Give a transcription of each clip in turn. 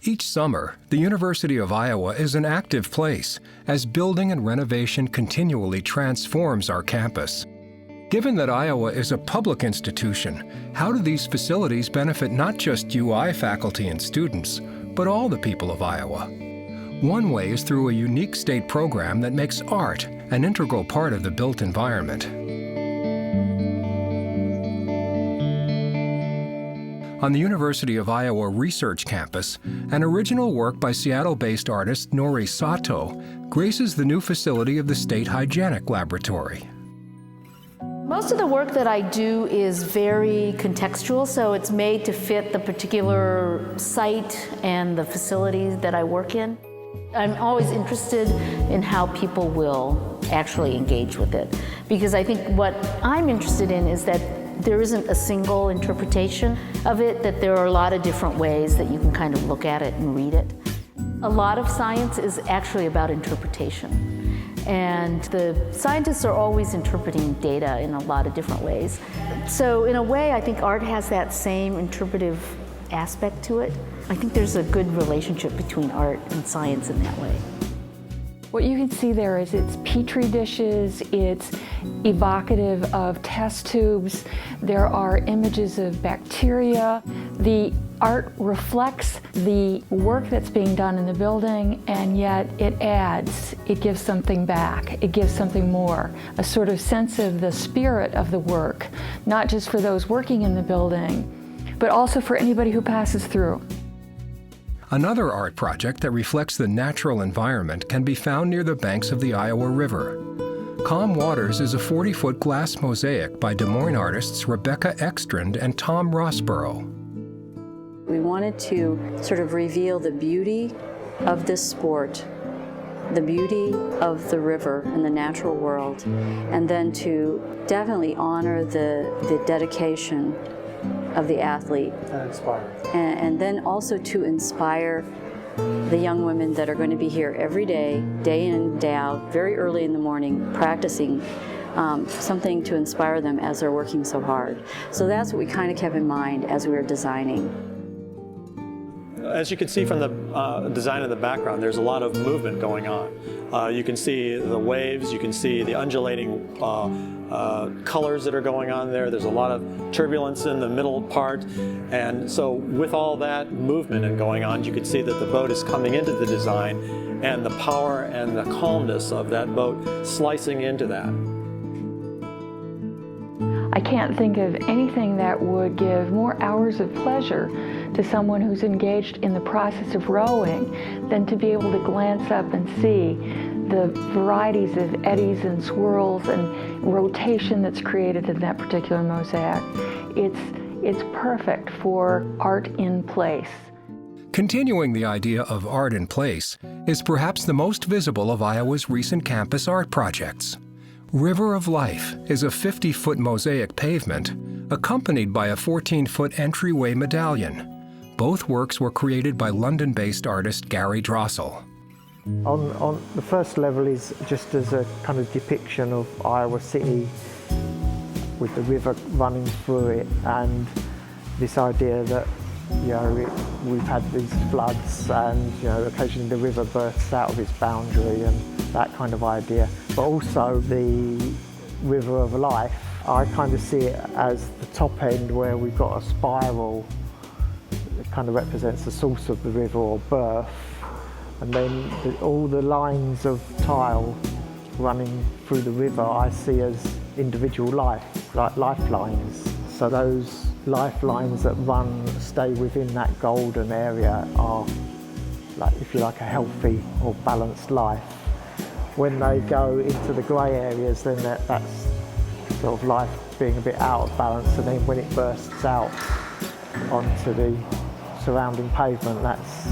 Each summer, the University of Iowa is an active place as building and renovation continually transforms our campus. Given that Iowa is a public institution, how do these facilities benefit not just UI faculty and students, but all the people of Iowa? One way is through a unique state program that makes art an integral part of the built environment. On the University of Iowa Research Campus, an original work by Seattle-based artist Nori Sato graces the new facility of the State Hygienic Laboratory. Most of the work that I do is very contextual, so it's made to fit the particular site and the facilities that I work in. I'm always interested in how people will actually engage with it, because I think what I'm interested in is that there isn't a single interpretation of it, that there are a lot of different ways that you can kind of look at it and read it. A lot of science is actually about interpretation. And the scientists are always interpreting data in a lot of different ways. So in a way, I think art has that same interpretive aspect to it. I think there's a good relationship between art and science in that way. What you can see there is it's petri dishes, it's evocative of test tubes, there are images of bacteria. The art reflects the work that's being done in the building, and yet it adds, it gives something back, it gives something more, a sort of sense of the spirit of the work, not just for those working in the building, but also for anybody who passes through. Another art project that reflects the natural environment can be found near the banks of the Iowa River. Calm Waters is a 40-foot glass mosaic by Des Moines artists Rebecca Ekstrand and Tom Rossborough. We wanted to sort of reveal the beauty of this sport, the beauty of the river and the natural world, and then to definitely honor the dedication of the athlete. And then also to inspire the young women that are going to be here every day, day in, day out, very early in the morning, practicing something to inspire them as they're working so hard. So that's what we kind of kept in mind as we were designing. As you can see from the design in the background, there's a lot of movement going on. You can see the waves, you can see the undulating colors that are going on there. There's a lot of turbulence in the middle part, and so with all that movement and going on, you can see that the boat is coming into the design, and the power and the calmness of that boat slicing into that. I can't think of anything that would give more hours of pleasure to someone who's engaged in the process of rowing than to be able to glance up and see the varieties of eddies and swirls and rotation that's created in that particular mosaic. It's perfect for art in place. Continuing the idea of art in place is perhaps the most visible of Iowa's recent campus art projects. River of Life is a 50-foot mosaic pavement accompanied by a 14-foot entryway medallion. Both works were created by London-based artist Gary Drossel. On the first level is just as a kind of depiction of Iowa City with the river running through it, and this idea that we've had these floods and occasionally the river bursts out of its boundary and that kind of idea. But also the River of Life, I kind of see it as the top end where we've got a spiral that kind of represents the source of the river or birth, and then all the lines of tile running through the river I see as individual life, like lifelines. So those lifelines that stay within that golden area are, like, if you like, a healthy or balanced life. When they go into the grey areas, then that's sort of life being a bit out of balance, and then when it bursts out onto the surrounding pavement, that's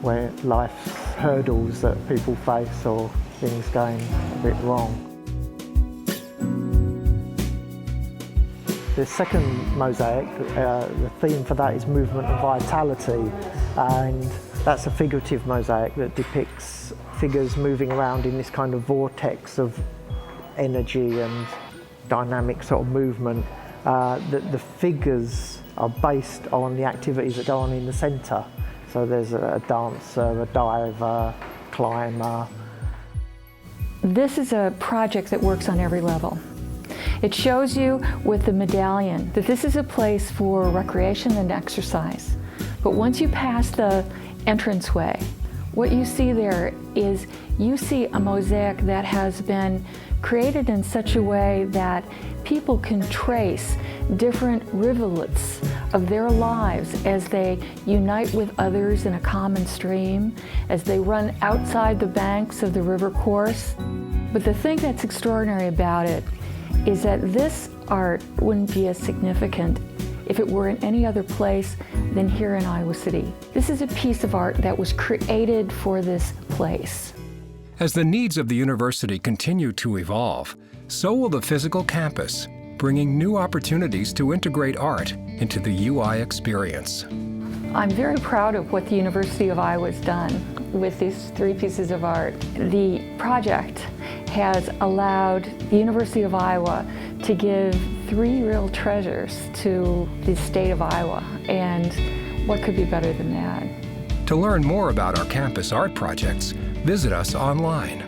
where life's hurdles that people face or things going a bit wrong. The second mosaic, the theme for that is movement and vitality, and that's a figurative mosaic that depicts figures moving around in this kind of vortex of energy and dynamic sort of movement. The figures are based on the activities that go on in the centre. So there's a dancer, a diver, climber. This is a project that works on every level. It shows you with the medallion that this is a place for recreation and exercise. But once you pass the entranceway, what you see there is you see a mosaic that has been created in such a way that people can trace different rivulets of their lives as they unite with others in a common stream, as they run outside the banks of the river course. But the thing that's extraordinary about it is that this art wouldn't be as significant if it were in any other place than here in Iowa City. This is a piece of art that was created for this place. As the needs of the university continue to evolve, so will the physical campus, bringing new opportunities to integrate art into the UI experience. I'm very proud of what the University of Iowa has done with these 3 pieces of art. The project has allowed the University of Iowa to give 3 real treasures to the state of Iowa, and what could be better than that? To learn more about our campus art projects, visit us online.